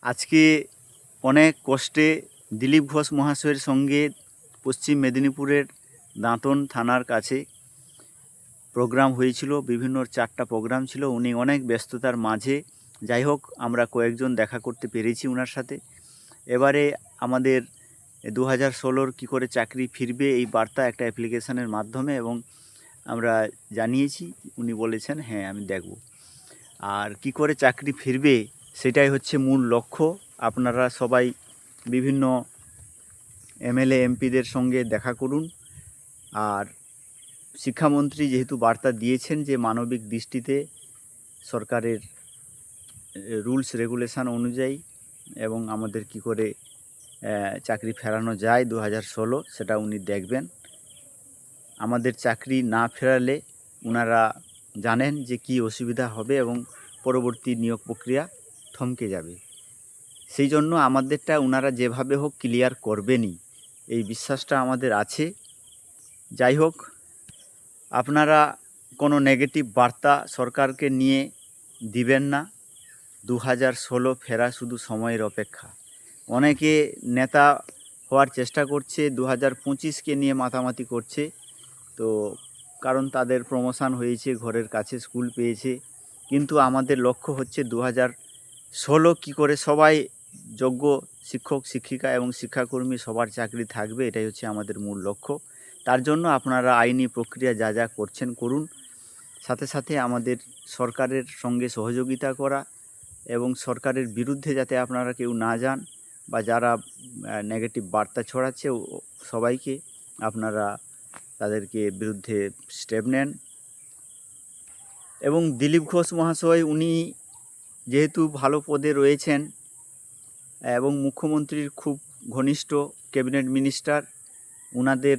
আজকে অনেক কষ্টে দিলীপ ঘোষ মহাশয়ের সঙ্গে পশ্চিম মেদিনীপুরের দাঁতন থানার কাছে প্রোগ্রাম হয়েছিল। বিভিন্ন 4টা প্রোগ্রাম ছিল। উনি অনেক ব্যস্ততার মাঝে, যাই হোক, আমরা কয়েকজন দেখা করতে পেরেছি ওনার সাথে। এবারে আমাদের 2016 কী করে চাকরি ফিরবে এই বার্তা একটা অ্যাপ্লিকেশনের মাধ্যমে এবং আমরা জানিয়েছি। উনি বলেছেন হ্যাঁ আমি দেখব। আর কি করে চাকরি ফিরবে সেটাই হচ্ছে মূল লক্ষ্য। আপনারা সবাই বিভিন্ন এমএলএ এমপিদের সঙ্গে দেখা করুন। আর শিক্ষামন্ত্রী যেহেতু বার্তা দিয়েছেন যে মানবিক দৃষ্টিতে সরকারের রুলস রেগুলেশন অনুযায়ী এবং আমাদের কি করে চাকরি ফেরানো যায় 2016 সেটা উনি দেখবেন। আমাদের চাকরি না ফেরালে ওনারা জানেন যে কি অসুবিধা হবে এবং পরবর্তী নিয়োগ প্রক্রিয়া থমকে যাবে। সেই জন্য আমাদেরটা ওনারা যেভাবে হোক ক্লিয়ার করবেনই, এই বিশ্বাসটা আমাদের আছে। যাই হোক, আপনারা কোনো নেগেটিভ বার্তা সরকারকে নিয়ে দিবেন না। 2016 ফেরা শুধু সময়ের অপেক্ষা। অনেকে নেতা হওয়ার চেষ্টা করছে, 2025কে নিয়ে মাতামাতি করছে। তো কারণ তাদের প্রমোশন হয়েছে, ঘরের কাছে স্কুল পেয়েছে, কিন্তু আমাদের লক্ষ্য হচ্ছে 2016 কী করে সবাই যোগ্য শিক্ষক শিক্ষিকা এবং শিক্ষাকর্মী সবার চাকরি থাকবে, এটাই হচ্ছে আমাদের মূল লক্ষ্য। তার জন্য আপনারা আইনি প্রক্রিয়া যা যা করছেন করুন। সাথে সাথে আমাদের সরকারের সঙ্গে সহযোগিতা করা এবং সরকারের বিরুদ্ধে যাতে আপনারা কেউ না যান বা যারা নেগেটিভ বার্তা ছড়াচ্ছে সবাইকে আপনারা তাদেরকে বিরুদ্ধে স্টেপ নেন। এবং দিলীপ ঘোষ মহাশয় উনি যেহেতু ভালো পদে রয়েছেন এবং মুখ্যমন্ত্রীর খুব ঘনিষ্ঠ ক্যাবিনেট মিনিস্টার, ওনাদের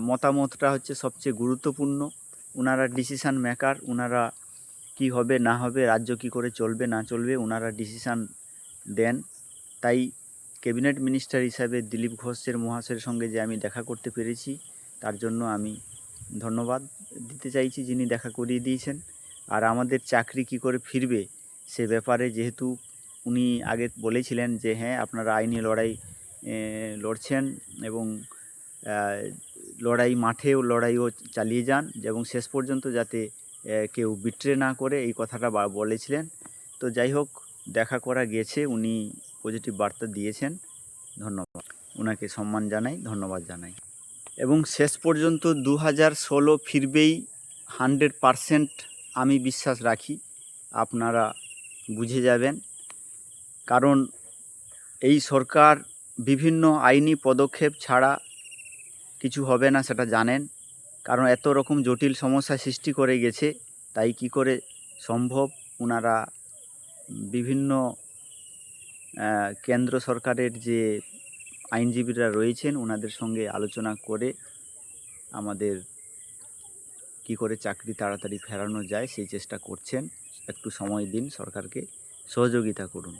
মতামতটা হচ্ছে সবচেয়ে গুরুত্বপূর্ণ। ওনারা ডিসিশান মেকার। ওনারা কি হবে না হবে, রাজ্য কি করে চলবে না চলবে, ওনারা ডিসিশান দেন। তাই ক্যাবিনেট মিনিস্টার হিসাবে দিলীপ ঘোষের মহাশয়ের সঙ্গে যে আমি দেখা করতে পেরেছি তার জন্য আমি ধন্যবাদ দিতে চাইছি, যিনি দেখা করিয়ে দিয়েছেন। আর আমাদের চাকরি কি করে ফিরবে সে ব্যাপারে যেহেতু উনি আগে বলেছিলেন যে হ্যাঁ আপনারা আইনি লড়াই লড়ছেন এবং মাঠেও লড়াইও চালিয়ে যান এবং শেষ পর্যন্ত যাতে কেউ বিট্রে না করে, এই কথাটা বলেছিলেন। তো যাই হোক, দেখা করা গেছে, উনি পজিটিভ বার্তা দিয়েছেন। ধন্যবাদ, ওনাকে সম্মান জানাই, ধন্যবাদ জানাই। এবং শেষ পর্যন্ত 2016 ফিরবেই 100% আমি বিশ্বাস রাখি। আপনারা বুঝে যাবেন, কারণ এই সরকার বিভিন্ন আইনি পদক্ষেপ ছাড়া কিছু হবে না সেটা জানেন। কারণ এত রকম জটিল সমস্যা সৃষ্টি করে গেছে, তাই কি করে সম্ভব ওনারা বিভিন্ন কেন্দ্র সরকারের যে আইনজীবীরা রয়েছেন ওনাদের সঙ্গে আলোচনা করে আমাদের কি করে চাকরি তাড়াতাড়ি ফেরানো যায় সেই চেষ্টা করছেন। একটু সময় দিন, সরকারকে সহযোগিতা করুন।